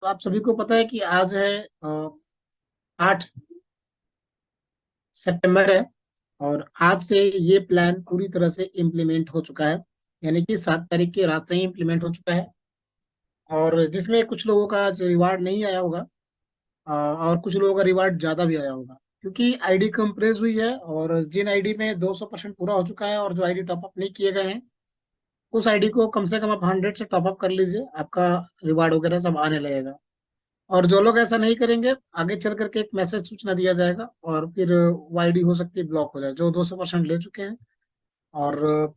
तो आप सभी को पता है कि आज है 8 सितंबर है। और आज से ये प्लान पूरी तरह से इम्प्लीमेंट हो चुका है। यानी कि 7 तारीख की रात से ही इम्प्लीमेंट हो चुका है। और जिसमें कुछ लोगों का आज रिवार्ड नहीं आया होगा, और कुछ लोगों का रिवार्ड ज्यादा भी आया होगा, क्योंकि आईडी कंप्रेस हुई है। और जिन आईडी में 200% पूरा हो चुका है और जो आईडी टॉपअप नहीं किए गए हैं, उस आईडी को कम से कम आप 100 से टॉपअप कर लीजिए, आपका रिवार्ड वगैरह सब आने लगेगा। और जो लोग ऐसा नहीं करेंगे, आगे चल करके एक मैसेज सूचना दिया जाएगा और फिर वाईडी हो सकती है ब्लॉक हो जाए, जो 200% ले चुके हैं और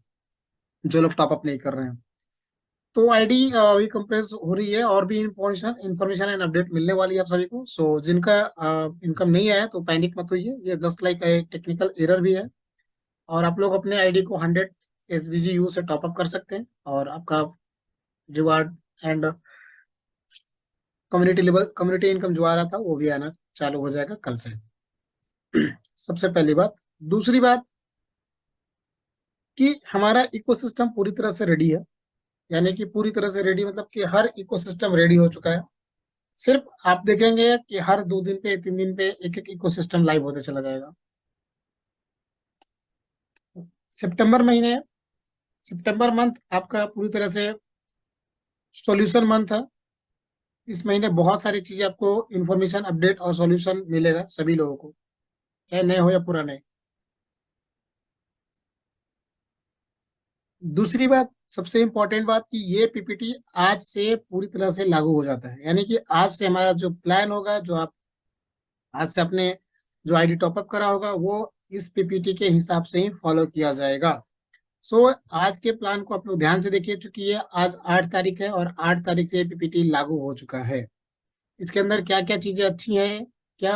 जो लोग टॉपअप नहीं कर रहे हैं। तो आईडी अभी कंप्रेस हो रही है और भी इंफॉर्मेशन इंफॉर्मेशन एंड अपडेट मिलने वाली है आप सभी को। सो जिनका इनकम नहीं आया तो पैनिक मत होइए, ये जस्ट लाइक टेक्निकल एरर भी है। और आप लोग अपने आईडी को 100 SBGU से टॉपअप कर सकते हैं और आपका reward and community level community income जो आ रहा था वो भी आना चालू हो जाएगा कल से। सबसे पहली बात। दूसरी बात कि हमारा इकोसिस्टम पूरी तरह से रेडी है। यानी कि पूरी तरह से रेडी मतलब कि हर इकोसिस्टम रेडी हो चुका है। सिर्फ आप देखेंगे कि हर 2 दिन पे 3 दिन पे एक एक इकोसिस्टम लाइव होते चला जाएगा। सितंबर महीने सितंबर मंथ आपका पूरी तरह से सॉल्यूशन मंथ है। इस महीने बहुत सारी चीजें आपको इंफॉर्मेशन अपडेट और सॉल्यूशन मिलेगा सभी लोगों को, चाहे नए हो या पुराने। दूसरी बात, सबसे इंपॉर्टेंट बात कि ये पीपीटी आज से पूरी तरह से लागू हो जाता है। यानी कि आज से हमारा जो प्लान होगा, जो आप आज से अपने जो आईडी टॉपअप करा होगा, वो इस पीपीटी के हिसाब से ही फॉलो किया जाएगा। सो आज के प्लान को आप लोग ध्यान से देखिए, चूंकि ये आज 8 तारीख है और 8 तारीख से ये पीपीटी लागू हो चुका है। इसके अंदर क्या क्या चीजें अच्छी हैं, क्या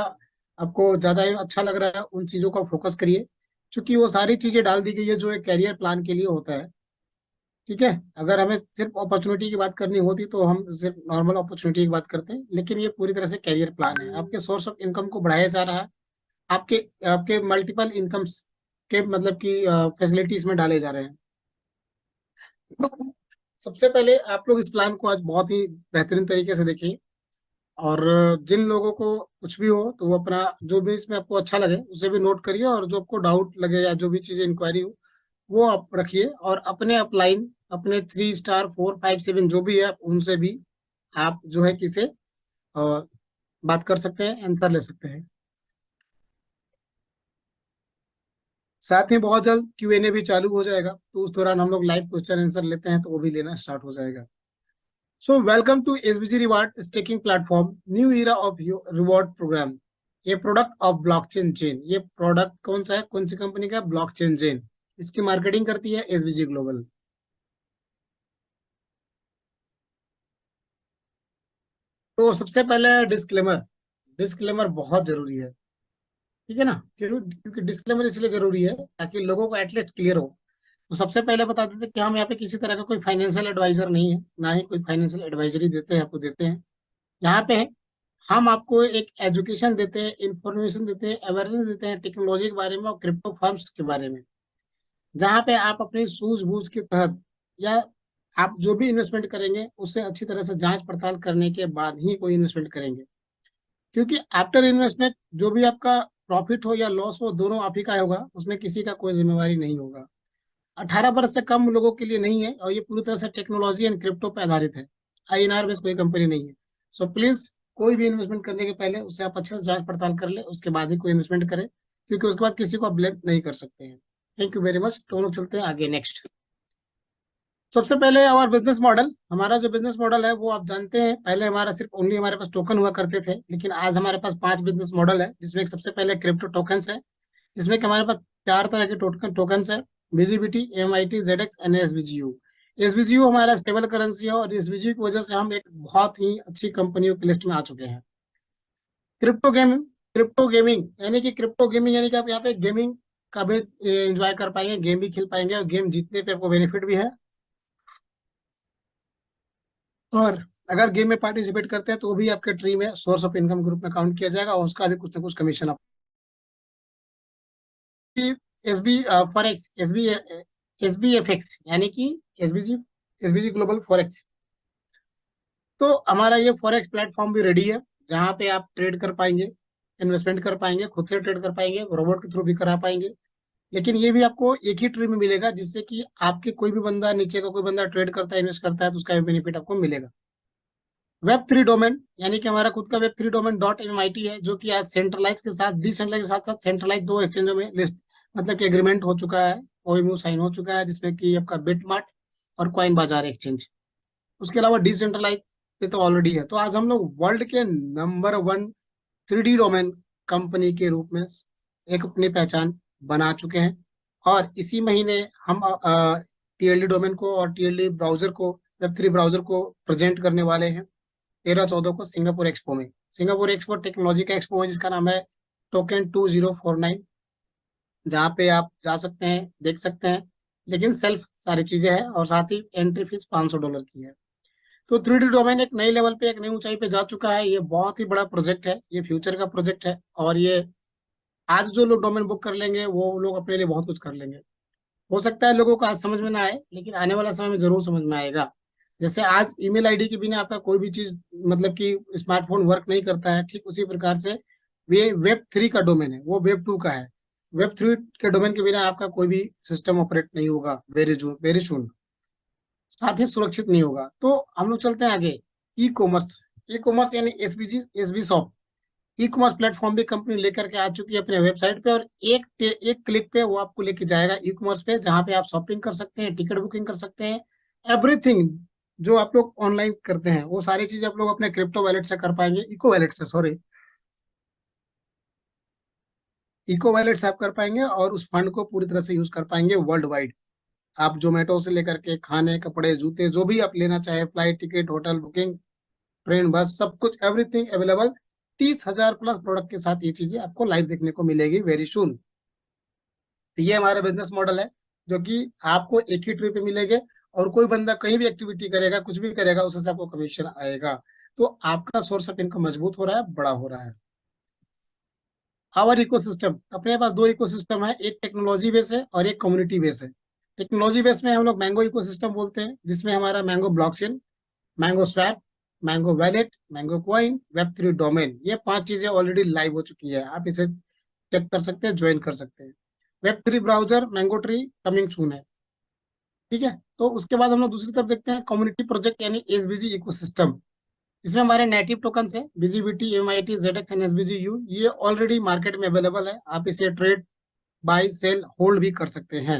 आपको ज्यादा अच्छा लग रहा है, उन चीजों का फोकस करिए। क्योंकि वो सारी चीजें डाल दी गई है जो एक कैरियर प्लान के लिए होता है। ठीक है, अगर हमें सिर्फ अपॉर्चुनिटी की बात करनी होती तो हम सिर्फ नॉर्मल अपॉर्चुनिटी की बात करते हैं, लेकिन ये पूरी तरह से कैरियर प्लान है। आपके सोर्स ऑफ इनकम को बढ़ाया जा रहा है। आपके आपके मल्टीपल इनकम्स के मतलब कि फैसिलिटीज में डाले जा रहे हैं। तो सबसे पहले आप लोग इस प्लान को आज बहुत ही बेहतरीन तरीके से देखिए। और जिन लोगों को कुछ भी हो तो वो अपना जो भी इसमें आपको अच्छा लगे उसे भी नोट करिए, और जो आपको डाउट लगे या जो भी चीजें इंक्वायरी हो वो आप रखिए। और अपने अपलाइन अपने 3 स्टार 4 5 7 जो भी है उनसे भी आप जो है किसे बात कर सकते हैं, आंसर ले सकते हैं। साथ ही बहुत जल्द Q&A भी चालू हो जाएगा, तो उस दौरान हम लोग लाइव क्वेश्चन आंसर लेते हैं तो वो भी लेना स्टार्ट हो जाएगा। So welcome to SBG reward staking platform, new era of reward program. ये प्रोडक्ट ऑफ ब्लॉकचेन चेन। ये प्रोडक्ट कौन सा है, कौन सी कंपनी का? Blockchain chain. इसकी मार्केटिंग करती है एसबीजी ग्लोबल। तो सबसे पहले डिस्क्लेमर। डिस्क्लेमर बहुत जरूरी है। ठीक है ना? क्योंकि डिस्क्लेमर इसलिए जरूरी है ताकि लोगों को एटलीस्ट क्लियर हो। तो सबसे पहले बता देते हैं कि हम यहाँ पे किसी तरह का कोई फाइनेंशियल एडवाइजर नहीं है, ना ही कोई फाइनेंशियल एडवाइजरी देते हैं, आपको देते हैं। यहाँ पे हम आपको एक एजुकेशन देते हैं, इंफॉर्मेशन देते हैं, अवेयरनेस देते हैं टेक्नोलॉजी के बारे में और क्रिप्टो फर्म्स के बारे में। जहाँ पे आप अपनी सूझबूझ के तहत या आप जो भी इन्वेस्टमेंट करेंगे उससे अच्छी तरह से जांच पड़ताल करने के बाद ही कोई इन्वेस्टमेंट करेंगे। क्योंकि आफ्टर इन्वेस्टमेंट जो भी आपका प्रॉफिट हो या लॉस हो, दोनों आप ही का होगा, उसमें किसी का कोई जिम्मेवारी नहीं होगा। 18 वर्ष से कम लोगों के लिए नहीं है और ये पूरी तरह से टेक्नोलॉजी एंड क्रिप्टो पे आधारित है। आईएनआर में कोई कंपनी नहीं है। सो प्लीज कोई भी इन्वेस्टमेंट करने के पहले उससे आप अच्छे से जांच पड़ताल कर ले, उसके बाद ही कोई इन्वेस्टमेंट करें, क्योंकि उसके बाद किसी को आप ब्लेम नहीं कर सकते हैं। Thank you very much. तो हम लोग चलते हैं आगे नेक्स्ट। सबसे पहले हमारा बिजनेस मॉडल। हमारा जो बिजनेस मॉडल है वो आप जानते हैं, पहले हमारा सिर्फ ओनली हमारे पास टोकन हुआ करते थे, लेकिन आज हमारे पास 5 बिजनेस मॉडल है, जिसमें एक सबसे पहले क्रिप्टो टोकन्स है, जिसमें कि हमारे पास 4 तरह के टोकन्स है। बीजीबीटी, एमआईटी, जेडेक्स एंड एसबीजीयू। एसबीजीयू हमारा स्टेबल करेंसी है और एसबीजीयू की वजह से हम एक बहुत ही अच्छी कंपनियों की लिस्ट में आ चुके हैं। Crypto gaming. क्रिप्टो गेमिंग यानी कि आप यहाँ पे गेमिंग का भी एंजॉय कर पाएंगे, गेम भी खेल पाएंगे और गेम जीतने पे आपको बेनिफिट भी है। और अगर गेम में पार्टिसिपेट करते हैं तो वो भी आपके ट्री में सोर्स ऑफ इनकम ग्रुप में काउंट किया जाएगा और उसका भी कुछ ना कुछ कमीशन आप। S B forex, S B F X यानी कि एसबीजी एसबीजी ग्लोबल फॉरेक्स। तो हमारा ये फॉरेक्स प्लेटफॉर्म भी रेडी है, जहाँ पे आप ट्रेड कर पाएंगे, इन्वेस्टमेंट कर पाएंगे, खुद से ट्रेड कर पाएंगे, रोबोट के थ्रू भी करा पाएंगे। लेकिन ये भी आपको एक ही ट्री में मिलेगा, जिससे कि आपके कोई भी बंदा, नीचे का कोई बंदा ट्रेड करता है, इन्वेस्ट करता है, तो उसका भी बेनिफिट आपको मिलेगा। वेब 3 डोमेन, यानी कि हमारा खुद का वेब 3 डोमेन .MIT है, जो कि आज सेंट्रलाइज के साथ डिसेंट्रलाइज के साथ साथ सेंट्रलाइज दो एक्सचेंजों में लिस्ट, मतलब कि एग्रीमेंट हो चुका है, OMU साइन हो चुका है, जिसमें कि आपका बिटमार्ट और कॉइन बाजार एक्सचेंज। उसके अलावा डिसेंट्रलाइज पे तो ऑलरेडी है। तो आज हम लोग वर्ल्ड के नंबर 1 3D डोमेन कंपनी के रूप में एक अपनी पहचान बना चुके हैं। और इसी महीने हम TLD डोमेन को और TLD ब्राउजर को, वेब 3 ब्राउजर को प्रेजेंट करने वाले हैं 13-14 को सिंगापुर एक्सपो में। सिंगापुर एक्सपो टेक्नोलॉजी का एक्सपो है, जिसका नाम है टोकन 2049, जहाँ पे आप जा सकते हैं, देख सकते हैं, लेकिन सेल्फ सारी चीजें हैं, और साथ ही एंट्री फीस $500 की है। तो 3D डोमेन एक नई लेवल पे, एक नई ऊंचाई पे जा चुका है। ये बहुत ही बड़ा प्रोजेक्ट है, ये फ्यूचर का प्रोजेक्ट है, और ये आज जो लोग डोमेन बुक कर लेंगे, वो लोग अपने लिए बहुत कुछ कर लेंगे। हो सकता है लोगों को आज समझ में ना आए, लेकिन आने वाला समय में जरूर समझ में आएगा। जैसे आज ईमेल आईडी के बिना आपका कोई भी चीज, मतलब कि स्मार्टफोन वर्क नहीं करता है, ठीक उसी प्रकार से ये वेब 3 का डोमेन है, वो वेब 2 का है। वेब 3 के डोमेन के बिना आपका कोई भी सिस्टम ऑपरेट नहीं होगा, वेरी सुन, साथ ही सुरक्षित नहीं होगा। तो हम लोग चलते हैं आगे। ई कॉमर्स, ई कॉमर्स यानी SB shop, e commerce platform भी कंपनी लेकर के आ चुकी है अपने वेबसाइट पे, और एक क्लिक पे वो आपको लेके जाएगा ई कॉमर्स पे, जहाँ पे आप शॉपिंग कर सकते हैं, टिकट बुकिंग कर सकते हैं, एवरीथिंग जो आप लोग ऑनलाइन करते हैं, वो सारी चीज आप लोग अपने क्रिप्टो वैलेट से कर पाएंगे, इको वैलेट से, सॉरी, इको वैलेट से आप कर पाएंगे, और उस फंड को पूरी तरह से यूज कर पाएंगे वर्ल्ड वाइड। आप जोमेटो से लेकर के खाने, कपड़े, जूते, जो भी आप लेना चाहे, flight ticket, hotel booking, train, बस, सब कुछ, एवरीथिंग अवेलेबल। 30,000 प्लस प्रोडक्ट के साथ ये चीजें आपको लाइव देखने को मिलेगी वेरी सुन। ये हमारा बिजनेस मॉडल है, जो कि आपको एक ही ट्रिप पे मिलेंगे, और कोई बंदा कहीं भी एक्टिविटी करेगा, कुछ भी करेगा, उससे आपको कमीशन आएगा। तो आपका सोर्स ऑफ इनकम मजबूत हो रहा है, बड़ा हो रहा है। आवर इकोसिस्टम, अपने पास दो इकोसिस्टम है, एक टेक्नोलॉजी बेस है और एक कम्युनिटी बेस है। टेक्नोलॉजी बेस में हम लोग मैंगो इकोसिस्टम बोलते हैं, जिसमें हमारा mango blockchain, mango swap, mango wallet, mango coin, web 3 domain, ये 5 चीजें ऑलरेडी लाइव हो चुकी है। आप इसे चेक कर सकते हैं, ज्वाइन कर सकते हैं। Web 3 browser mango tree coming soon है। ठीक है। तो उसके बाद हम लोग दूसरी तरफ देखते हैं कम्युनिटी प्रोजेक्ट, यानी SBG इकोसिस्टम। इसमें हमारे नेटिव टोकन है BGBT, MIT, ZX and SBGU, ये ऑलरेडी मार्केट में अवेलेबल है। आप इसे ट्रेड, बाय, सेल, होल्ड भी कर सकते हैं,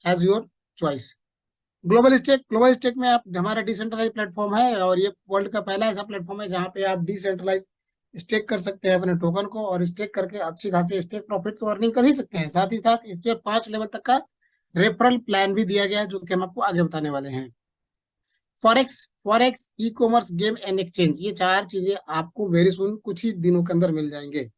as your choice. Global stake में आप, हमारा डिसेंट्रलाइज प्लेटफॉर्म है, और ये वर्ल्ड का पहला ऐसा प्लेटफॉर्म है जहाँ पे आप डिसेंट्रलाइज स्टेक कर सकते हैं अपने टोकन को, और स्टेक करके अच्छी खासी स्टेक प्रॉफिट तो अर्निंग कर ही सकते हैं। साथ ही साथ इसमें 5 लेवल तक का रेफरल प्लान भी दिया गया है, जो कि हम आपको आगे बताने वाले हैं। Forex, e commerce, game and exchange, ये 4 चीजें आपको वेरी सुन, कुछ ही दिनों के अंदर मिल जाएंगे।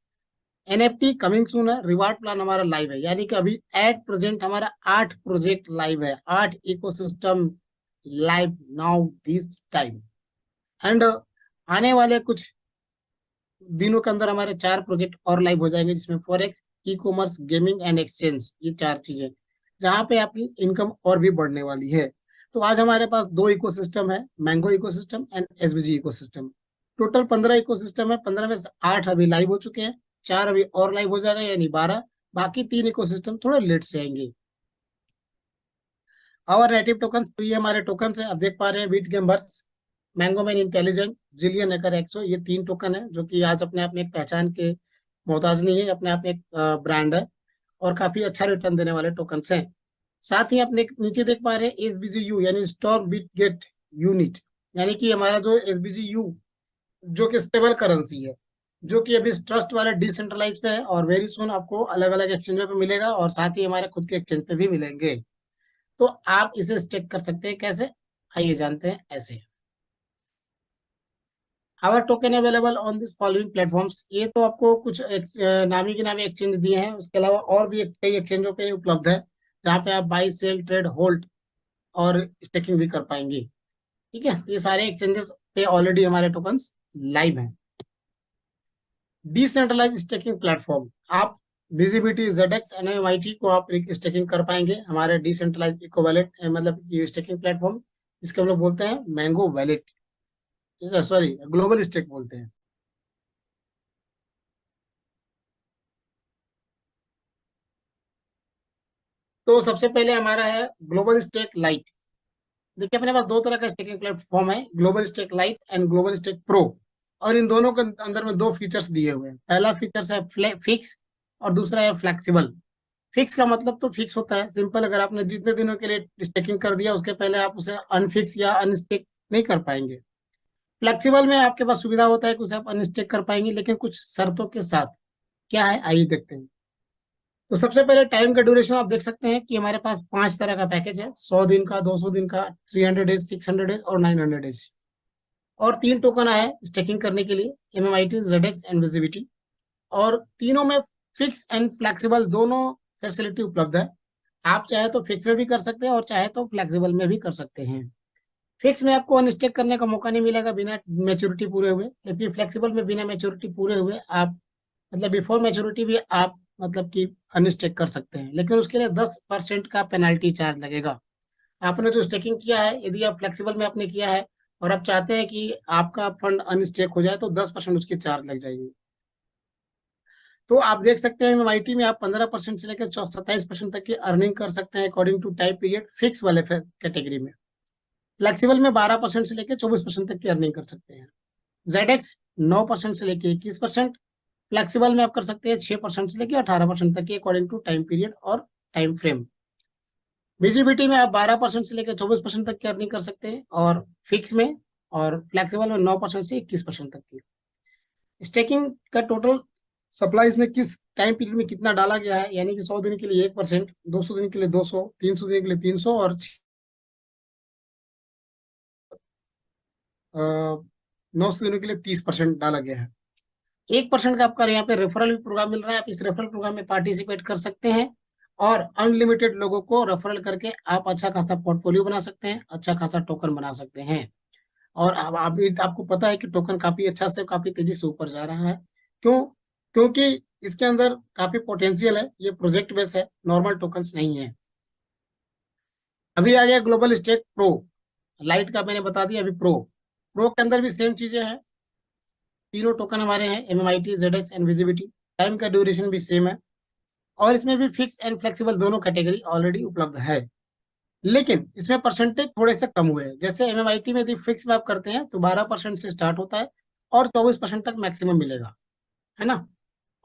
NFT कमिंग सून है। रिवार्ड प्लान हमारा लाइव है, यानी कि अभी एट प्रेजेंट हमारा 8 प्रोजेक्ट लाइव है, 8 ecosystem live now this time. And आने वाले कुछ दिनों के अंदर हमारे 4 प्रोजेक्ट और लाइव हो जाएंगे, जिसमें forex, e commerce, gaming and exchange, ये 4 चीजें, जहां पे आपकी इनकम और भी बढ़ने वाली है। तो आज हमारे पास 2 इकोसिस्टम है, mango ecosystem and SBG ecosystem. Total 15 ecosystem है, 15 में से 8 अभी लाइव हो चुके हैं, 4 अभी और लाइव हो जाएगा, यानी 12। बाकी 3 इकोसिस्टम थोड़े लेट से आएंगे। और नेटिव टोकन, तो ये हमारे टोकन है, आप देख पा रहे हैं, Beat Gamers, Mango Man Intelligent, Zillion Acre Exo, ये 3 टोकन है, जो कि आज अपने आप में एक पहचान के मोहताज नहीं है, अपने आप में एक ब्रांड है, और काफी अच्छा रिटर्न देने वाले टोकन हैं। साथ ही अपने नीचे देख पा रहे हैं SBGU, यानी स्टॉर बिट गेट यूनिट, यानी कि हमारा जो SBGU, जो कि स्टेबल करेंसी है, जो कि अभी ट्रस्ट वाले डिसेंट्रलाइज पे है, और वेरी सुन आपको अलग अलग एक्सचेंजों पे मिलेगा, और साथ ही हमारे खुद के एक्सचेंज पे भी मिलेंगे। तो आप इसे स्टेक कर सकते हैं, कैसे, आइए जानते हैं ऐसे। Our token available on this following platforms, ये तो आपको कुछ नामी गिनामी एक्सचेंज दिए हैं, उसके अलावा और भी कई एक्सचेंजों पे उपलब्ध है, जहाँ पे आप बाई, सेल, ट्रेड, होल्ड और स्टेकिंग भी कर पाएंगे। ठीक है। तो ये सारे एक्सचेंजेस पे ऑलरेडी हमारे टोकन्स लाइव हैं। डिसेंट्रलाइज स्टेकिंग प्लेटफॉर्म, आप विजिबिलिटी, ZX, NMIT को आप स्टेकिंग कर पाएंगे, हमारे डिसेंट्रलाइज इको वैलेट, मतलब स्टेकिंग प्लेटफॉर्म, जिसको हम लोग बोलते हैं mango wallet. Sorry, global stake बोलते हैं। तो सबसे पहले हमारा है ग्लोबल स्टेक लाइट। देखिए अपने पास दो तरह का स्टेकिंग प्लेटफॉर्म है, global stake lite and global stake pro. और इन दोनों के अंदर में दो फीचर्स दिए हुए हैं। पहला फीचर्स है फिक्स और दूसरा है फ्लेक्सिबल। फिक्स का मतलब तो फिक्स होता है, सिंपल, अगर आपने जितने दिनों के लिए स्टेकिंग कर दिया उसके पहले आप उसे अनफिक्स या अनस्टेक नहीं कर पाएंगे। फ्लेक्सिबल में आपके पास सुविधा होता है कि उसे आप अनस्टेक कर पाएंगे, लेकिन कुछ शर्तों के साथ। क्या है आइए देखते हैं। तो सबसे पहले टाइम का ड्यूरेशन आप देख सकते हैं कि हमारे पास 5 तरह का पैकेज है, 100 दिन का, 200 दिन का, 300 डेज, 600 डेज और 900 डेज। और 3 टोकन आए स्टेकिंग करने के लिए, MMIT, ZX एंड विजिबिलिटी। और तीनों में फिक्स एंड फ्लेक्सिबल दोनों फैसिलिटी उपलब्ध है। आप चाहे तो फिक्स में भी कर सकते हैं और चाहे तो फ्लेक्सिबल में भी कर सकते हैं। फिक्स में आपको अनस्टेक करने का मौका नहीं मिलेगा बिना मैच्योरिटी पूरे हुए, जबकि फ्लेक्सिबल में बिना मैच्योरिटी पूरे हुए आप, मतलब बिफोर मैच्योरिटी भी आप, मतलब कि अनस्टेक कर सकते हैं, लेकिन उसके लिए 10% का पेनल्टी चार्ज लगेगा। आपने जो स्टेकिंग किया है, यदि आप फ्लेक्सिबल में आपने किया है और आप चाहते हैं कि आपका फंड अनस्टेक हो जाए, तो 10% उसकी चार्ज लग जाएगी। तो आप देख सकते हैं MIT में आप 15% से लेकर 27% तक की अर्निंग कर सकते हैं according to time period, fix वाले कैटेगरी में। फ्लेक्सिबल में 12% से लेकर 24% तक की अर्निंग कर सकते हैं। ZX 9% से लेकर 21%। फ्लेक्सिबल में आप कर सकते हैं 6% से लेकर 18% तक की अकॉर्डिंग टू टाइम पीरियड और टाइम फ्रेम। विजिबिलिटी में आप 12% से लेकर 24% तक की अर्निंग कर सकते हैं और फिक्स में, और फ्लेक्सिबल में 9% से 21% तक की। स्टेकिंग का टोटल सप्लाईज में किस टाइम पीरियड में कितना डाला गया है, यानी कि 100 दिन के लिए 1%, 200 दिन के लिए 200, 300 दिन के लिए 300 और 900 दिनों के लिए 30% डाला गया है। 1% का आपका यहाँ पे रेफरल प्रोग्राम मिल रहा है, आप इस रेफरल प्रोग्राम में पार्टिसिपेट कर सकते हैं। और अनलिमिटेड लोगों को रेफरल करके आप अच्छा खासा पोर्टफोलियो बना सकते हैं, अच्छा खासा टोकन बना सकते हैं। और अब आपको पता है कि टोकन काफी अच्छा से काफी तेजी से ऊपर जा रहा है। क्यों? क्योंकि इसके अंदर काफी पोटेंशियल है, ये प्रोजेक्ट बेस है, नॉर्मल टोकन्स नहीं है। अभी आ गया ग्लोबल स्टेक प्रो। लाइट का मैंने बता दिया, अभी प्रो। प्रो के अंदर भी सेम चीजें हैं। तीनों टोकन हमारे हैं, MMIT, ZX and visibility. Time का ड्यूरेशन भी सेम है। और इसमें भी फिक्स एंड फ्लेक्सिबल दोनों कैटेगरी ऑलरेडी उपलब्ध है। लेकिन इसमें परसेंटेज थोड़े से कम हुए हैं। जैसे MMIT में यदि फिक्स में आप करते हैं तो 12% से स्टार्ट होता है और 24% तक मैक्सिमम मिलेगा, है ना।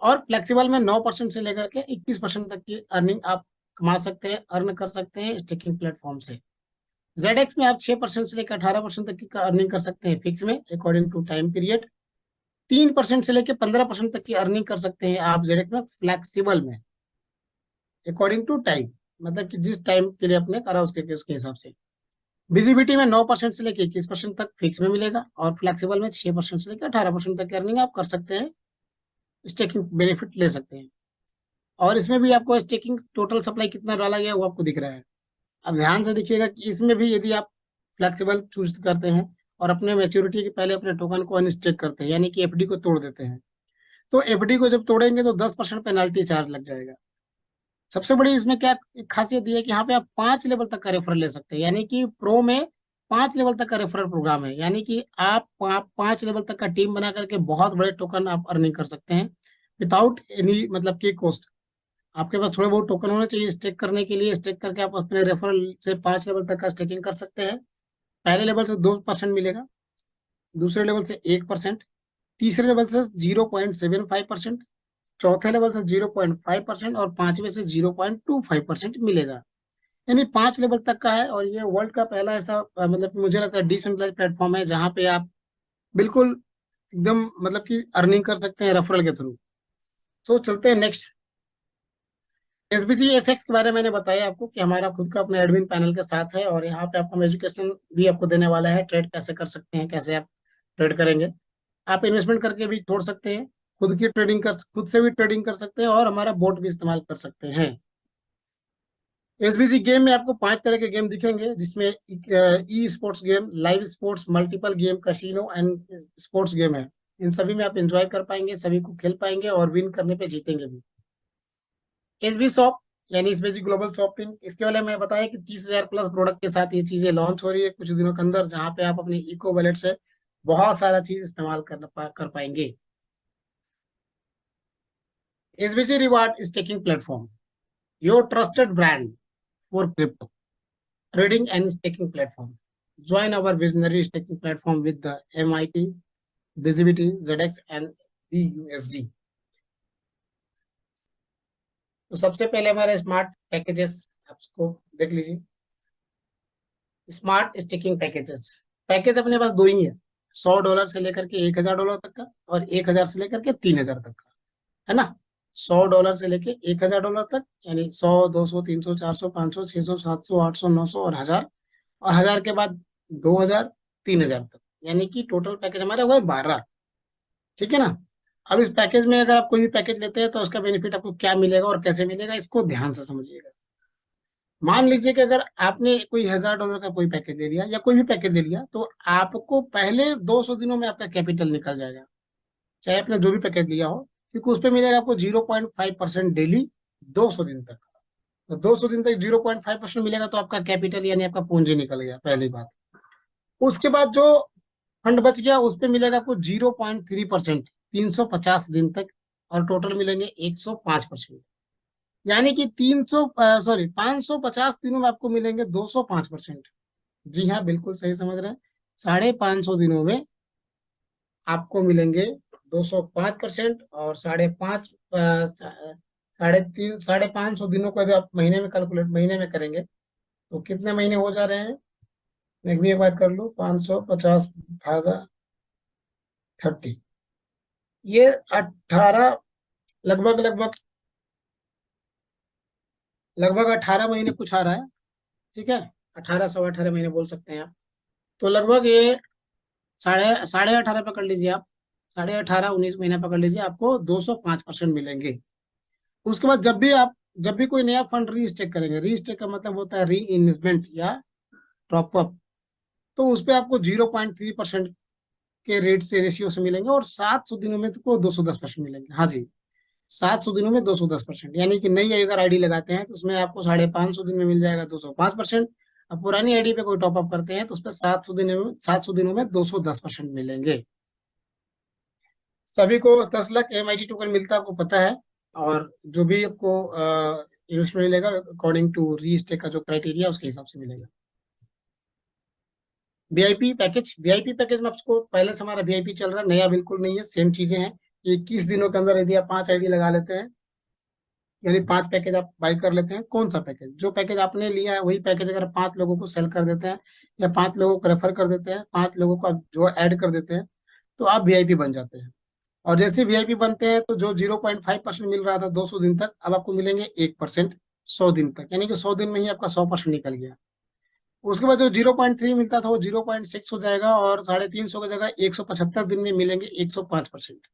और फ्लेक्सिबल में 9% से लेकर के 21% तक की अर्निंग आप कमा सकते हैं, अर्न कर सकते हैं स्टेकिंग प्लेटफॉर्म से। ZX में आप 6% से लेकर 18% तक की अर्निंग कर सकते हैं फिक्स में अकॉर्डिंग टू टाइम पीरियड। 3% से लेकर 15% तक की अर्निंग कर सकते हैं आप ZX में फ्लेक्सिबल में अकॉर्डिंग टू टाइम, मतलब कि जिस टाइम के लिए आपने करा उसके उसके हिसाब से। विजिबिलिटी में 9% से लेकर 21% तक फिक्स में मिलेगा और फ्लेक्सिबल में 6% से लेकर 18% तक की अर्निंग आप कर सकते हैं, स्टेकिंग बेनिफिट ले सकते हैं। और इसमें भी आपको स्टेकिंग टोटल सप्लाई कितना डाला गया वो आपको दिख रहा है। अब ध्यान से देखिएगा कि इसमें भी यदि आप फ्लेक्सिबल चूज करते हैं और अपने मैच्योरिटी के पहले अपने टोकन को अनस्टेक करते हैं, यानी कि FD को तोड़ देते हैं, तो FD को जब तोड़ेंगे तो 10% पेनाल्टी चार्ज लग जाएगा। सबसे बड़ी इसमें क्या खासियत ये है कि यहाँ पे आप 5 लेवल तक का रेफरल ले सकते हैं, यानी कि प्रो में 5 लेवल तक का रेफरल प्रोग्राम है, यानी कि आप 5 लेवल तक का टीम बना करके बहुत बड़े टोकन आप अर्निंग कर सकते हैं विदाउट एनी, मतलब की कॉस्ट। आपके पास थोड़े बहुत टोकन होने चाहिए स्टेक करने के लिए, स्टेक करके आप अपने रेफरल से 5 लेवल तक का स्टेकिंग कर सकते हैं। पहले लेवल से 2% मिलेगा, दूसरे लेवल से 1%, तीसरे लेवल से 0.75%, चौथे लेवल से 0.5% और पांचवे से 0.25% मिलेगा। यानी 5 लेवल तक का है। और ये वर्ल्ड का पहला ऐसा मतलब कि मुझे लगता है डिसेंट्रलाइज प्लेटफॉर्म है जहाँ पे आप बिल्कुल एकदम, मतलब कि अर्निंग कर सकते हैं रेफरल के थ्रू। सो चलते हैं नेक्स्ट। SBG FX के बारे में मैंने बताया आपको कि हमारा खुद का अपना एडमिन पैनल के साथ है, और यहाँ पे आपको एजुकेशन भी आपको देने वाला है, ट्रेड कैसे कर सकते हैं, कैसे आप ट्रेड करेंगे। आप इन्वेस्टमेंट करके भी छोड़ सकते हैं, खुद से भी ट्रेडिंग कर सकते हैं, और हमारा बोट भी इस्तेमाल कर सकते हैं। SBG गेम में आपको 5 तरह के गेम दिखेंगे, जिसमें e sports game, live sports, multiple game, casino and sports game है। इन सभी में आप एंजॉय कर पाएंगे, सभी को खेल पाएंगे और विन करने पे जीतेंगे भी। SB शॉप, यानी SBG ग्लोबल शॉपिंग, इसके वाले में बताया कि 30,000 प्लस प्रोडक्ट के साथ ये चीजें लॉन्च हो रही है कुछ दिनों के अंदर, जहाँ पे आप अपने इको वॉलेट से बहुत सारा चीज इस्तेमाल कर पाएंगे। SBG reward staking platform, your trusted brand for crypto trading and staking platform. Join our visionary staking platform with the MIT, Visibility, ZX and BUSD. तो सबसे पहले हमारे स्मार्ट पैकेजेस आपको देख लीजिए। स्मार्ट स्टेकिंग पैकेजेस, पैकेज अपने पास दो ही है, $100 से लेकर के $1000 तक का, और 1000 से लेकर के 3000 तक का, है ना। $100 से लेके $1000 तक, यानी 100, 200, 300, 400, 500, 600, 700, 800, 900 और 1000, और 1000 के बाद 2000, 3000 तक, यानी कि टोटल पैकेज हमारा हुआ है 12। ठीक है ना। अब इस पैकेज में अगर आप कोई भी पैकेज लेते हैं तो उसका बेनिफिट आपको क्या मिलेगा और कैसे मिलेगा, इसको ध्यान से समझिएगा। मान लीजिए कि अगर आपने कोई $1000 का कोई पैकेज ले लिया या कोई भी पैकेज ले लिया, तो आपको पहले 200 दिनों में आपका कैपिटल निकल जाएगा, चाहे आपने जो भी पैकेज लिया हो, क्योंकि उस पर मिलेगा आपको 0.5% डेली 200 दिन तक। तो 200 दिन तक 0.5% मिलेगा, तो आपका कैपिटल यानी आपका पूंजी निकल गया, पहली बात। उसके बाद जो फंड बच गया उस पे मिलेगा आपको 0.3% 350 दिन तक, और टोटल मिलेंगे 105%, यानी कि 550 दिनों में आपको मिलेंगे 205%। जी हाँ, बिल्कुल सही समझ रहे हैं। 550 दिनों में आपको मिलेंगे 205%, और 550 दिनों को यदि आप महीने में कैलकुलेट महीने में करेंगे तो कितने महीने हो जा रहे हैं, मैं भी एक बार कर लूँ, 550 भागा 30, ये 18, लगभग लगभग लगभग 18 महीने कुछ आ रहा है। ठीक है, 18, 18.25 महीने बोल सकते हैं आप। तो लगभग ये साढ़े साढ़े 18 पकड़ लीजिए आप, 18, 19 महीना पकड़ लीजिए, आपको 205% मिलेंगे। उसके बाद जब भी कोई नया फंड रीस्टेक करेंगे, रीस्टेक का मतलब होता है री इन्वेस्टमेंट या टॉप अप, तो उस पर आपको 0.3% के रेट से रेशियो से मिलेंगे, और 700 दिनों में तो 210% मिलेंगे। हाँ जी, 700 दिनों में 210%, यानी कि नई अगर आईडी लगाते हैं तो उसमें आपको 550 दिन में मिल जाएगा 205%। अब पुरानी आईडी पे कोई टॉपअप करते हैं तो उस पर 700 दिनों में 210% मिलेंगे। सभी को 10 लाख MIT टोकन मिलता है, आपको पता है। और जो भी आपको इन्वेस्टमेंट मिलेगा अकॉर्डिंग टू रीस्टेक का जो क्राइटेरिया उसके हिसाब से मिलेगा। वीआईपी पैकेज में आपको पहले से हमारा वीआईपी चल रहा है, नया बिल्कुल नहीं है, सेम चीजें हैं। 21 दिनों के अंदर यदि आप 5 आईडी लगा लेते हैं, यानी 5 पैकेज आप बाई कर लेते हैं, कौन सा पैकेज, जो पैकेज आपने लिया है वही पैकेज अगर 5 लोगों को सेल कर देते हैं, या 5 लोगों को रेफर कर देते हैं, 5 लोगों को आप जो ऐड कर देते हैं, तो आप वीआईपी बन जाते हैं। और जैसे वीआईपी बनते हैं तो जो 0.5% मिल रहा था 200 दिन तक, अब आपको मिलेंगे 1% 100 दिन तक, यानी कि 100 दिन में ही आपका 100% निकल गया। उसके बाद जो 0.3 मिलता था वो 0.6 हो जाएगा, और 350 की जगह 175 दिन में मिलेंगे 105%।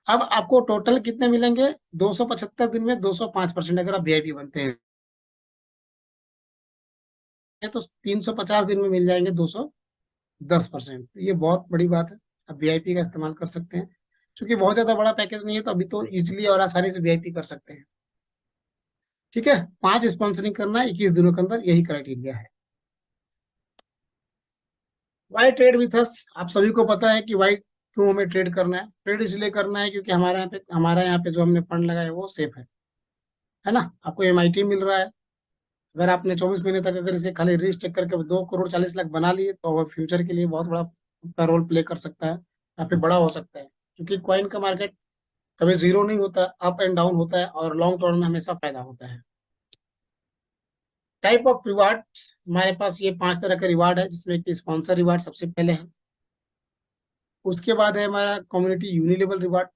अब आपको टोटल कितने मिलेंगे, 275 दिन में 205%, अगर आप वीआईपी बनते हैं तो 350 दिन में मिल जाएंगे 210%। ये बहुत बड़ी बात है, आप वीआईपी का इस्तेमाल कर सकते हैं। क्योंकि बहुत ज्यादा बड़ा पैकेज नहीं है, तो अभी तो इजिली और आसानी से वीआईपी कर सकते हैं। ठीक है, 5 स्पॉन्सरिंग करना है 21 दिनों के अंदर, यही क्राइटेरिया है। वाई ट्रेड विथ अस, आप सभी को पता है कि वाई क्यों हमें ट्रेड करना है। ट्रेड इसलिए करना है क्योंकि हमारा यहाँ पे जो हमने फंड लगाया है वो सेफ है ना। आपको MIT मिल रहा है। अगर आपने 24 महीने तक अगर इसे खाली रीस्टेक करके 2 करोड़ 40 लाख बना लिए, तो वो फ्यूचर के लिए बहुत बड़ा का रोल प्ले कर सकता है, काफी बड़ा हो सकता है। क्योंकि कॉइन का मार्केट कभी जीरो नहीं होता, अप एंड डाउन होता है, और लॉन्ग टर्म में हमेशा फायदा होता है। टाइप ऑफ रिवार्ड्स, हमारे पास ये 5 तरह का रिवार्ड है, जिसमें कि स्पॉन्सर रिवार्ड सबसे पहले है। उसके बाद है हमारा कम्युनिटी यूनिलेवल रिवार्ड।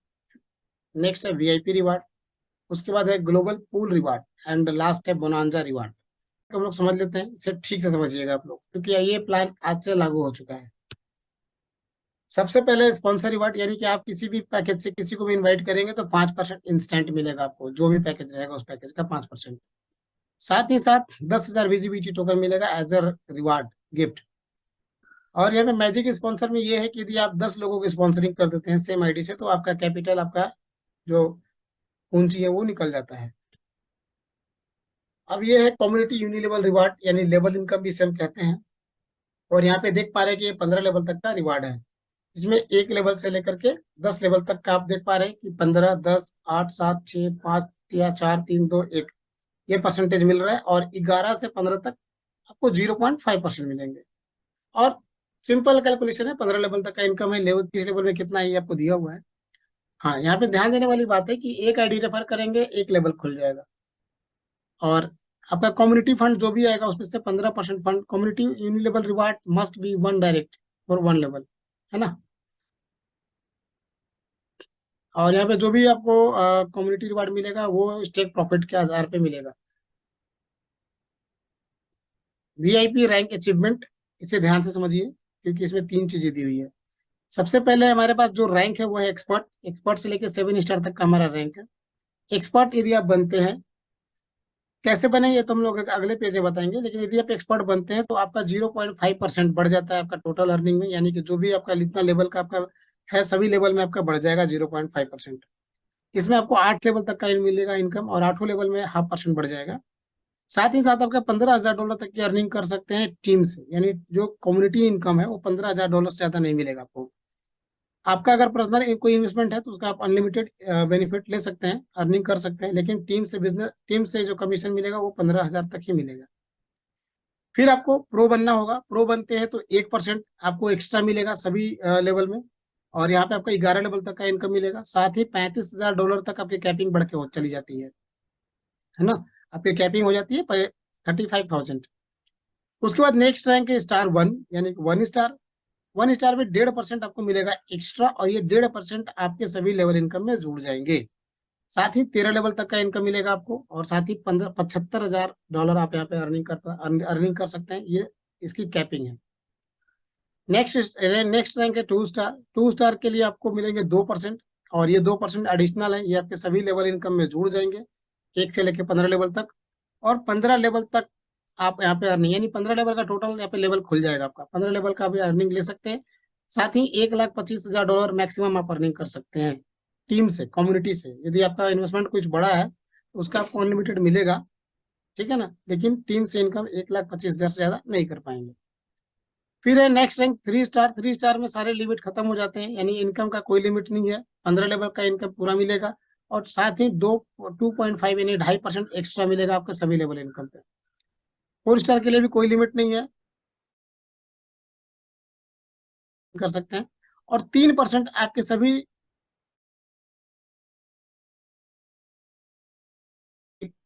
नेक्स्ट है VIP रिवार्ड। उसके बाद है global pool reward. And last है बोनांजा रिवार्ड। हम लोग समझ लेते हैं, इसे ठीक से समझिएगा आप लोग, क्योंकि ये प्लान आज से लागू हो चुका है। सबसे पहले स्पॉन्सर रिवार्ड, यानी कि आप किसी भी पैकेज से किसी को भी इनवाइट करेंगे तो 5% इंस्टेंट मिलेगा आपको, जो भी पैकेज रहेगा उस पैकेज का 5%। साथ ही साथ 10,000 VGBT टोकन मिलेगा एज अ रिवार्ड गिफ्ट। और यहाँ पे मैजिक स्पॉन्सर में ये है कि यदि आप 10 लोगों की स्पॉन्सरिंग कर देते हैं सेम आईडी से, तो आपका कैपिटल, आपका जो पूंजी है वो निकल जाता है। अब ये है कम्युनिटी यूनिलेवल रिवार्ड, यानी लेवल इनकम भी सेम कहते हैं। और यहाँ पे देख पा रहे हैं कि ये 15 लेवल तक का रिवार्ड है। इसमें 1 लेवल से लेकर के 10 लेवल तक का आप देख पा रहे हैं कि 15, 10, 8, 7, 6, 5 या 4, 3, 2, 1 ये परसेंटेज मिल रहा है। और 11 से 15 तक आपको 0.5% मिलेंगे। और सिंपल कैलकुलेशन है, 15 लेवल तक का इनकम है, लेवल 30 लेवल में कितना है ये आपको दिया हुआ है। हाँ, यहाँ पे ध्यान देने वाली बात है कि एक आईडी रेफर करेंगे 1 लेवल खुल जाएगा। और आपका कम्युनिटी फंड जो भी आएगा उसमें से 15% fund community unilevel reward must be one direct for 1 level, है ना। और यहाँ पे जो भी आपको कम्युनिटी रिवार्ड मिलेगा वो स्टेक प्रॉफिट के आधार पे मिलेगा। वीआईपी रैंक अचीवमेंट, इसे ध्यान से समझिए क्योंकि इसमें 3 चीजें दी हुई है। सबसे पहले हमारे पास जो रैंक है वो है एक्सपर्ट। एक्सपर्ट से लेकर 7 स्टार तक का हमारा रैंक है। एक्सपर्ट यदि आप बनते हैं, कैसे बने ये तो हम लोग अगले पेज में बताएंगे, लेकिन यदि आप एक्सपर्ट बनते हैं तो आपका 0.5% बढ़ जाता है आपका टोटल अर्निंग में, यानी कि जो भी आपका जितना लेवल का आपका है सभी लेवल में आपका बढ़ जाएगा 0.5%। इसमें आपको 8 लेवल तक का मिलेगा इनकम, और 8वें लेवल में 0.5% बढ़ जाएगा। साथ ही साथ आपका $15,000 तक की अर्निंग कर सकते हैं टीम से, यानी जो कम्युनिटी इनकम है वो $15,000 से ज्यादा नहीं मिलेगा आपको। आपका अगर पर्सनल कोई इन्वेस्टमेंट है तो उसका आप अनलिमिटेड बेनिफिट ले सकते हैं, अर्निंग कर सकते हैं, लेकिन टीम से जो कमीशन मिलेगा वो 15,000 तक ही मिलेगा। फिर आपको प्रो बनना होगा। प्रो बनते हैं तो 1% आपको एक्स्ट्रा मिलेगा सभी लेवल में। और यहाँ पे आपका 11 लेवल तक का इनकम मिलेगा। साथ ही $35,000 तक आपकी कैपिंग बढ़ के चली जाती है ना। आपकी कैपिंग हो जाती है 35,000। उसके बाद नेक्स्ट रैंक है स्टार 1, यानी 1 स्टार। 1 स्टार में 1.5% आपको मिलेगा एक्स्ट्रा, और ये 1.5% आपके सभी लेवल इनकम में जुड़ जाएंगे। साथ ही 13 लेवल तक का इनकम मिलेगा आपको, और साथ ही 75,000 आप यहाँ पे अर्निंग कर सकते हैं। ये इसकी कैपिंग है। नेक्स्ट रैंक है 2 स्टार। 2 स्टार के लिए आपको मिलेंगे 2%, और ये 2% एडिशनल है, ये आपके सभी लेवल इनकम में जुड़ जाएंगे 1 से लेकर 15 लेवल तक। और 15 लेवल तक आप यहाँ पे अर्निंग, यानी 15 लेवल का टोटल यहाँ पे लेवल खुल जाएगा आपका। 15 लेवल का भी अर्निंग ले सकते हैं। साथ ही $1,25,000 मैक्सिमम आप अर्निंग कर सकते हैं टीम से, कम्युनिटी से। यदि आपका इन्वेस्टमेंट कुछ बड़ा है तो उसका आपको अनलिमिटेड मिलेगा, ठीक है ना, लेकिन टीम से इनकम 1,25,000 से ज्यादा नहीं कर पाएंगे। फिर है नेक्स्ट रैंक 3 स्टार। 3 स्टार में सारे लिमिट खत्म हो जाते हैं, यानी इनकम का कोई लिमिट नहीं है। 15 लेवल का इनकम पूरा मिलेगा, और साथ ही 2.5 यानी 2.5% एक्स्ट्रा मिलेगा आपके सभी लेवल इनकम पे। 4 स्टार के लिए भी कोई लिमिट नहीं है, कर सकते हैं। और 3% आपके सभी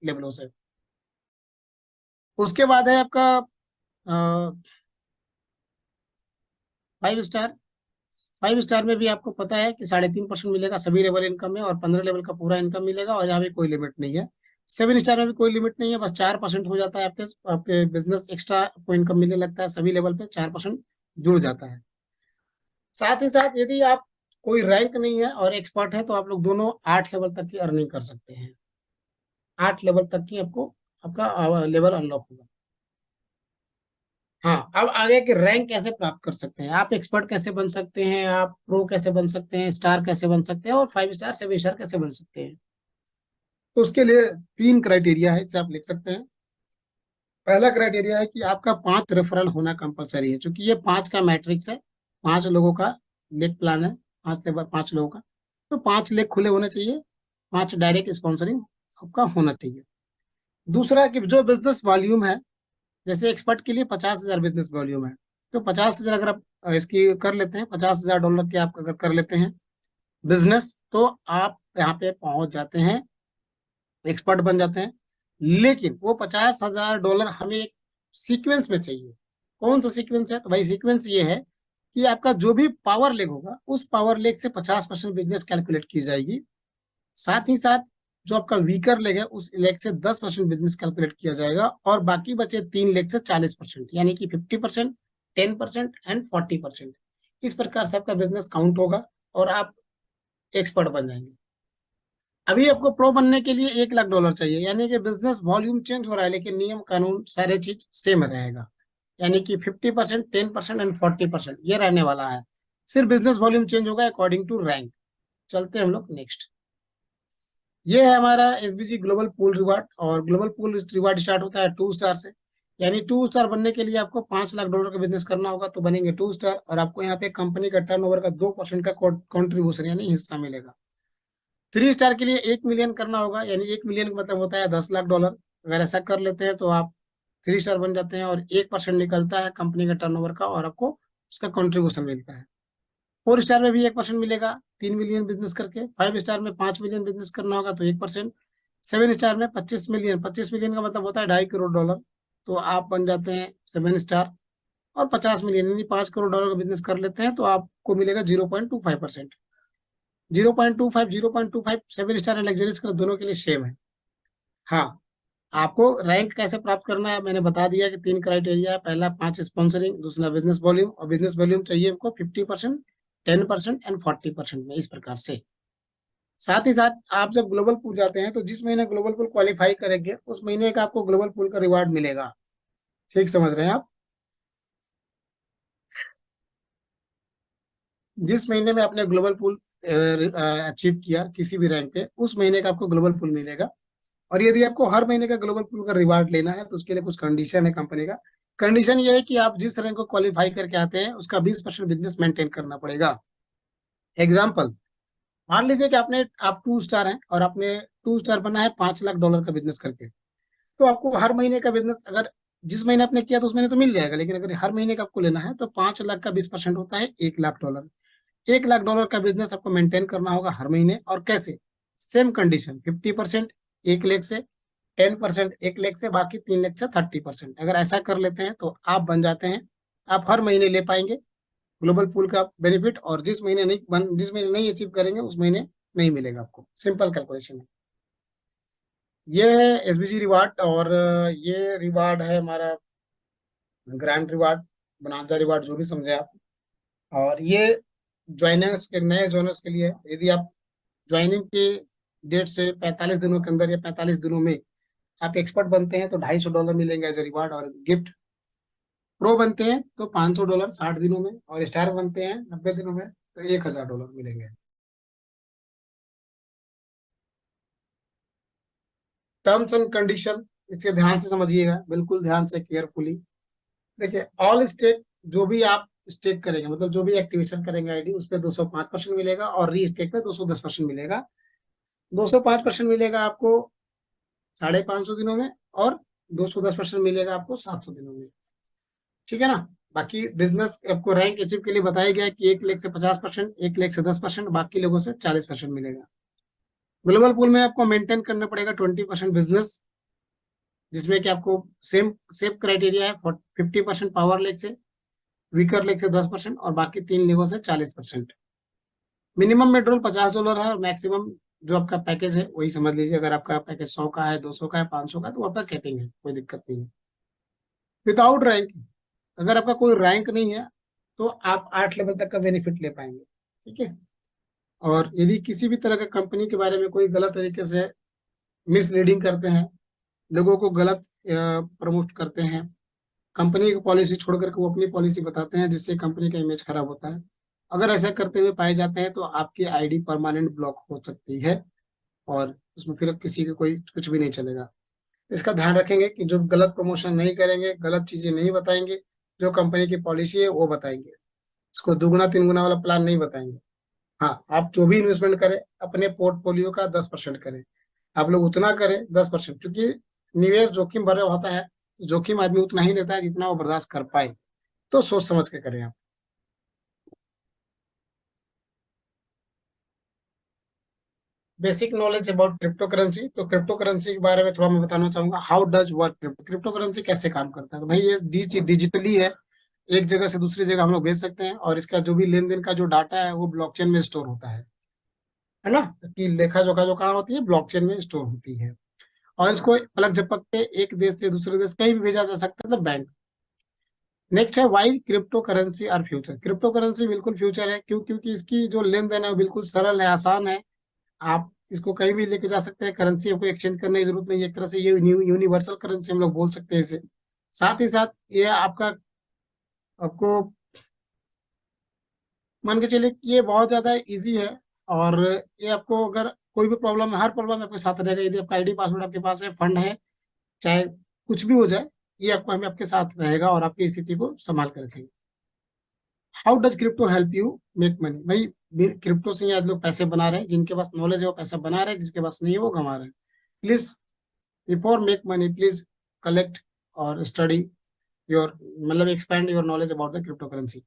लेवलों से। उसके बाद है आपका 5 स्टार। 5 स्टार में भी आपको पता है कि 3.5% मिलेगा सभी लेवल इनकम में, और 15 लेवल का पूरा इनकम मिलेगा, और यहाँ भी कोई लिमिट नहीं है। 7 स्टार में भी कोई लिमिट नहीं है, बस 4% हो जाता है आपके आपके बिजनेस एक्स्ट्रा आपको इनकम मिलने लगता है सभी लेवल पे, 4% जुड़ जाता है। साथ ही साथ यदि आप कोई रैंक नहीं है और एक्सपर्ट है तो आप लोग दोनों 8 लेवल तक की अर्निंग कर सकते हैं। 8 लेवल तक की आपको आपका लेवल अनलॉक होगा। हाँ, अब आगे के रैंक कैसे प्राप्त कर सकते हैं, आप एक्सपर्ट कैसे बन सकते हैं, आप प्रो कैसे बन सकते हैं, स्टार कैसे बन सकते हैं, और 5 स्टार 7 स्टार कैसे बन सकते हैं। तो उसके लिए 3 क्राइटेरिया है, इसे आप लिख सकते हैं। पहला क्राइटेरिया है कि आपका 5 रेफरल होना कंपलसरी है, क्योंकि ये 5 का मैट्रिक्स है। 5 लोगों का लेग प्लान है, 5 लोगों का। तो 5 लेग खुले होने चाहिए, 5 डायरेक्ट स्पॉन्सरिंग आपका होना चाहिए। दूसरा कि जो बिजनेस वॉल्यूम है, जैसे एक्सपर्ट के लिए 50,000 बिजनेस वॉल्यूम है, तो 50,000 अगर आप इसकी कर लेते हैं, $50,000 की आप अगर कर लेते हैं बिजनेस, तो आप यहाँ पे पहुंच जाते हैं, एक्सपर्ट बन जाते हैं। लेकिन वो $50,000 हमें एक सीक्वेंस में चाहिए। कौन सा सीक्वेंस है, तो भाई सीक्वेंस ये है कि आपका जो भी पावर लेग होगा उस पावर लेग से 50% बिजनेस कैलकुलेट की जाएगी। साथ ही साथ जो आपका वीकर लेग है उस लेग से 10% बिजनेस कैलकुलेट किया जाएगा, और बाकी बचे 3 लेग से 40%, यानी कि 50%, 10% एंड 40%। इस प्रकार से आपका बिजनेस काउंट होगा और आप एक्सपर्ट बन जाएंगे। अभी आपको प्रो बनने के लिए $1,00,000 चाहिए, यानी कि बिजनेस वॉल्यूम चेंज हो रहा है लेकिन नियम कानून सारे चीज सेम रहेगा, यानी कि 50%, 10% एंड 40% ये रहने वाला है। सिर्फ बिजनेस वॉल्यूम चेंज होगा अकॉर्डिंग टू रैंक। चलते हैं हम लोग नेक्स्ट। ये है हमारा एसबीजी ग्लोबल पूल रिवार्ड, और ग्लोबल पूल रिवार्ड स्टार्ट होता है 2 स्टार से। यानी 2 स्टार बनने के लिए आपको $5 लाख का बिजनेस करना होगा तो बनेंगे 2 स्टार, और आपको यहाँ पे कंपनी का टर्नओवर का 2% का कॉन्ट्रीब्यूशन यानी हिस्सा मिलेगा। 3 स्टार के लिए 1 मिलियन करना होगा, यानी 1 मिलियन का मतलब होता है $10 लाख। अगर ऐसा कर लेते हैं तो आप 3 स्टार बन जाते हैं, और 1% निकलता है कंपनी का टर्नओवर का, और आपको उसका कॉन्ट्रीब्यूशन मिलता है। 4 स्टार में भी 1% मिलेगा, 3 मिलियन बिजनेस करके। 5 स्टार में 5 मिलियन बिजनेस करना होगा तो 1%। 7 स्टार में 25 मिलियन, 25 मिलियन का मतलब होता है $2.5 करोड़, तो आप बन जाते हैं 7 स्टार। और 50 मिलियन यानी $5 करोड़ का बिजनेस कर लेते हैं तो आपको मिलेगा 0.25%। 0.25, 0.25 7 स्टार एंड लग्जरीज का दोनों के लिए सेम है। हाँ, आपको रैंक कैसे प्राप्त करना है मैंने बता दिया कि 3 क्राइटेरिया है। पहला 5 स्पॉन्सरिंग, दूसरा बिजनेस वॉल्यूम, और बिजनेस वॉल्यूम चाहिए हमको 50%, 10% एंड 40% में, इस प्रकार से। साथ ही साथ आप जब ग्लोबल पूल जाते हैं तो जिस महीने ग्लोबल पूल क्वालिफाई करेंगे उस महीने का आपको ग्लोबल पूल का रिवार्ड मिलेगा। ठीक समझ रहे हैं आप? जिस महीने में आपने ग्लोबल पूल अचीव किया किसी भी रैंक पे, उस महीने का आपको ग्लोबल पूल मिलेगा। और यदि आपको हर महीने का ग्लोबल पूल का रिवार्ड लेना है तो उसके लिए कुछ कंडीशन है कंपनी का। कंडीशन ये है कि आप जिस रैंक को क्वालिफाई करके आते हैं उसका 20% बिजनेस मेंटेन करना पड़ेगा। एग्जाम्पल, मान लीजिए कि आप 2 स्टार हैं और आपने 2 स्टार बना है $5 लाख का बिजनेस करके, तो आपको हर महीने का बिजनेस, अगर जिस महीने आपने किया तो उस महीने तो मिल जाएगा, लेकिन अगर हर महीने का आपको लेना है तो 5 लाख का 20% होता है $1 लाख। $1 लाख का बिजनेस आपको मेंटेन करना होगा हर महीने। और कैसे? सेम कंडीशन, 50% 1 लाख से, 10% 1 लाख से, बाकी 3 लाख से 30%। अगर ऐसा कर लेते हैं तो आप बन जाते हैं, आप हर महीने ले पाएंगे ग्लोबल पूल का बेनिफिट, और जिस महीने नहीं अचीव करेंगे उस महीने नहीं मिलेगा आपको। सिंपल कैलकुलेशन है। ये है एसबीजी रिवार्ड, और ये रिवार्ड है हमारा ग्रैंड रिवार्ड, बनाता रिवार्ड, जो भी समझे आप। और ये ज्वाइनर्स के, नए ज्वाइनर्स के लिए है। यदि आप ज्वाइनिंग के डेट से 45 दिनों के अंदर या 45 दिनों में आप एक्सपर्ट बनते हैं तो $250 मिलेंगे एज ए रिवार्ड और गिफ्ट। प्रो बनते हैं तो $500 60 दिनों में, और स्टार बनते हैं 90 दिनों में तो $1000 मिलेंगे। टर्म्स एंड कंडीशन इसे ध्यान से समझिएगा, बिल्कुल ध्यान से, केयरफुली। देखिए, ऑल स्टेक, जो भी आप स्टेक करेंगे, मतलब जो भी एक्टिवेशन करेंगे आईडी, उस पर 205% मिलेगा, और री स्टेक पे 210% मिलेगा। 205% मिलेगा आपको 550 दिनों में, और 210% मिलेगा आपको 700 दिनों में। ठीक है ना? बाकी बिजनेस आपको रैंक अचीव के लिए बताया गया है कि 1 लाख से 50%, 1 लाख से 10%, बाकी लोगों से 40% मिलेगा। ग्लोबल पूल में आपको मेंटेन करना पड़ेगा 20% बिजनेस, जिसमें कि आपको सेम सेम क्राइटेरिया है, 50% पावर लेग से, वीकर लेग से 10%, और बाकी 3 लेगों से 40%। मिनिमम विड्रॉल $50 है, और मैक्सिमम जो आपका पैकेज है वही समझ लीजिए। अगर आपका पैकेज 100 का है, 200 का है, 500 का है, तो आपका कैपिंग है, कोई दिक्कत नहीं है। विदाउट रैंक, अगर आपका कोई रैंक नहीं है तो आप 8 लेवल तक का बेनिफिट ले पाएंगे। ठीक है? और यदि किसी भी तरह का कंपनी के बारे में कोई गलत तरीके से मिसलीडिंग करते हैं, लोगों को गलत प्रमोट करते हैं, कंपनी की पॉलिसी छोड़ करके वो अपनी पॉलिसी बताते हैं, जिससे कंपनी का इमेज खराब होता है, अगर ऐसा करते हुए पाए जाते हैं तो आपकी आईडी परमानेंट ब्लॉक हो सकती है, और उसमें फिर किसी का कोई कुछ भी नहीं चलेगा। इसका ध्यान रखेंगे कि जो गलत प्रमोशन नहीं करेंगे, गलत चीजें नहीं बताएंगे, जो कंपनी की पॉलिसी है वो बताएंगे। इसको दुगुना 3 गुना वाला प्लान नहीं बताएंगे। हाँ, आप जो भी इन्वेस्टमेंट करें अपने पोर्टफोलियो का 10% करें। आप लोग उतना करें 10%, क्योंकि निवेश जोखिम भरा होता है। जोखिम आदमी उतना ही लेता है जितना वो बर्दाश्त कर पाए। तो सोच समझ के करें आप। Basic knowledge about crypto currency, तो क्रिप्टो करेंसी के बारे में थोड़ा मैं बताना चाहूंगा। How does work crypto, crypto currency कैसे काम करता है। तो भाई ये डिजिटली है, एक जगह से दूसरी जगह हम लोग भेज सकते हैं, और इसका जो भी लेन देन का जो डाटा है वो ब्लॉकचेन में स्टोर होता है ना? कि लेखा जोखा जो कहाँ होती है, ब्लॉकचेन में स्टोर होती है। और इसको पलक झपकते एक देश से दूसरे देश कहीं भी भेजा जा सकता है, तो बैंक। नेक्स्ट है वाई क्रिप्टो करेंसी और फ्यूचर। क्रिप्टो करेंसी बिल्कुल फ्यूचर है, क्यों? क्योंकि इसकी जो लेन देन है वो बिल्कुल सरल है, आसान है। आप इसको कहीं भी लेके जा सकते हैं, करेंसी आपको एक्सचेंज करने की जरूरत नहीं है। एक तरह से ये यूनिवर्सल करेंसी हम लोग बोल सकते हैं इसे। साथ ही साथ ये आपको मान के चलिए कि ये बहुत ज्यादा इजी है। और ये आपको अगर कोई भी प्रॉब्लम है, हर प्रॉब्लम में आपके साथ रहेगा। यदि आपका आईडी पासवर्ड आपके पास है, फंड है, चाहे कुछ भी हो जाए, ये आपको हमें आपके साथ रहेगा और आपकी स्थिति को संभाल कर रखेगा। How does crypto help you make money? भाई क्रिप्टो से ही आज लोग पैसे बना रहे हैं, जिनके पास नॉलेज है वो पैसा बना रहे हैं, जिसके पास नहीं है वो कमा रहे हैं। Please before make money please collect और स्टडी योर, मतलब expand your knowledge about the crypto currency.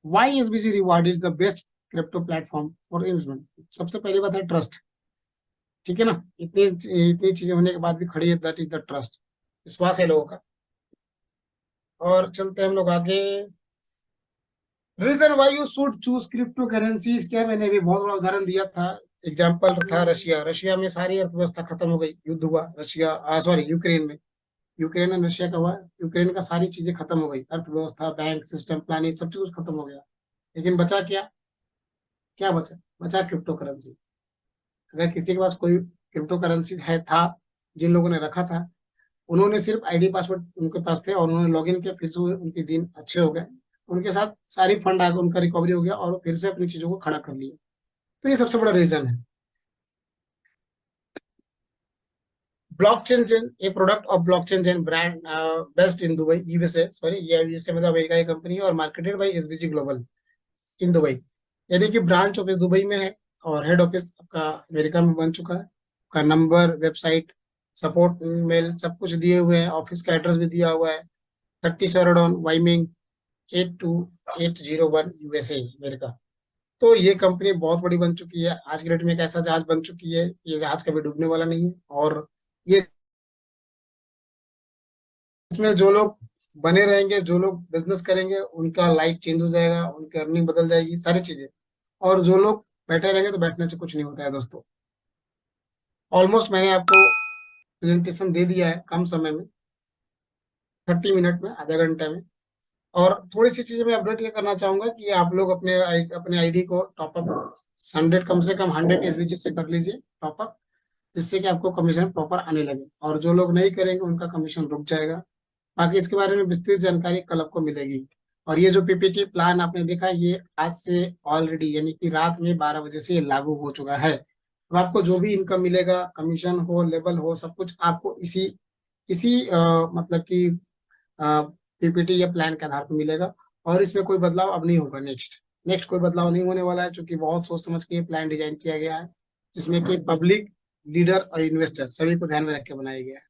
Why SBG reward is the best crypto platform for investment? सबसे पहली बात है ट्रस्ट। ठीक है ना, इतनी इतनी चीजें होने के बाद भी खड़ी है, दैट इज द ट्रस्ट, विश्वास है लोगों का। और चलते हैं हम लोग आगे। Reason why you should choose crypto currencies, क्या मैंने अभी बहुत बड़ा उदाहरण दिया था। एग्जाम्पल था रशिया। रशिया में सारी अर्थव्यवस्था खत्म हो गई, युद्ध हुआ रशिया सॉरी यूक्रेन में। यूक्रेन एंड रशिया का हुआ। यूक्रेन का सारी चीजें खत्म हो गई, अर्थव्यवस्था, बैंक सिस्टम, प्लानिंग, सब कुछ खत्म हो गया। लेकिन बचा क्या? क्या बचा? बचा क्रिप्टो करेंसी। अगर किसी के पास कोई क्रिप्टो करेंसी है था, जिन लोगों ने रखा था, उन्होंने सिर्फ आईडी पासवर्ड उनके पास थे और उन्होंने लॉगिन किया, फिर से उनके दिन अच्छे हो गए। उनके साथ सारी फंड आ गए, उनका रिकवरी हो गया और वो फिर से अपनी चीजों को खड़ा कर लिया। तो ये सबसे बड़ा रीजन है। Blockchain chain, a product of blockchain chain brand based in Dubai USA, sorry ये यूएसए मतलब अमेरिका की कंपनी है और marketed by SBG global in Dubai. यानी कि ब्रांच ऑफिस दुबई में है और हेड ऑफिस आपका अमेरिका में बन चुका है। का नंबर, वेबसाइट, सपोर्ट मेल सब कुछ दिए हुए हैं, ऑफिस का एड्रेस भी दिया हुआ है। 30 शेराडन वाइमिंग 82801 यूएसए अमेरिका। तो ये कंपनी बहुत बड़ी बन चुकी है आज के डेट में, एक ऐसा जहाज बन चुकी है, ये जहाज कभी डूबने वाला नहीं है। और ये इसमें जो लोग बने रहेंगे, जो लोग बिजनेस करेंगे, उनका लाइफ चेंज हो जाएगा, उनकी अर्निंग बदल जाएगी, सारी चीजें। और जो लोग बैठे रहेंगे तो बैठने से कुछ नहीं होता है दोस्तों। ऑलमोस्ट मैंने आपको प्रेजेंटेशन दे दिया है कम समय में, 30 मिनट में, आधा घंटे में। और थोड़ी सी चीजें मैं अपडेट ये करना चाहूंगा कि आप लोग अपने आईडी को टॉपअप 100, कम से कम 100 एसबीजी से कर लीजिए टॉपअप, जिससे कि आपको कमीशन प्रॉपर आने लगे। और जो लोग नहीं करेंगे उनका कमीशन रुक जाएगा। बाकी इसके बारे में विस्तृत जानकारी कल आपको मिलेगी। और ये जो पीपीटी प्लान आपने देखा, ये आज से ऑलरेडी यानी कि रात में 12 बजे से ये लागू हो चुका है। अब आपको जो भी इनकम मिलेगा, कमीशन हो, लेवल हो, सब कुछ आपको इसी इसी मतलब कि पीपीटी या प्लान के आधार पर मिलेगा। और इसमें कोई बदलाव अब नहीं होगा। नेक्स्ट नेक्स्ट कोई बदलाव नहीं होने वाला है, क्योंकि बहुत सोच समझ के ये प्लान डिजाइन किया गया है, जिसमें कि पब्लिक, लीडर और इन्वेस्टर सभी को ध्यान में रख के बनाया गया है।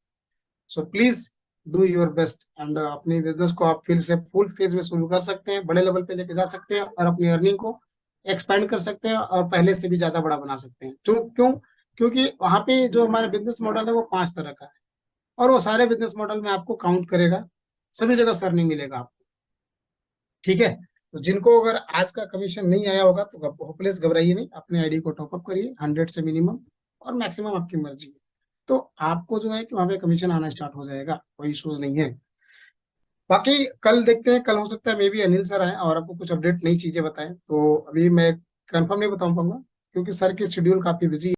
So please do your best and अपने बिजनेस को आप फिर से फुल फेज में शुरू कर सकते हैं, बड़े लेवल पे लेके जा सकते हैं और अपनी अर्निंग को एक्सपेंड कर सकते हैं और पहले से भी ज्यादा बड़ा बना सकते हैं। क्यों? क्योंकि वहां पे जो हमारा बिजनेस मॉडल है वो 5 तरह का है, और वो सारे बिजनेस मॉडल में आपको काउंट करेगा, सभी जगह सर नहीं मिलेगा आपको। ठीक है? तो जिनको अगर आज का कमीशन नहीं आया होगा तो होपलेस घबराइए नहीं, अपने आईडी को टॉपअप करिए 100 से मिनिमम, और मैक्सिमम आपकी मर्जी है। तो आपको जो है कि वहां पे कमीशन आना स्टार्ट हो जाएगा, कोई इशूज नहीं है। बाकी कल देखते हैं, कल हो सकता है मे बी अनिल सर आए और आपको कुछ अपडेट नई चीजें बताएं। तो अभी मैं कंफर्म नहीं बता पाऊंगा, क्योंकि सर की शेड्यूल काफी बिजी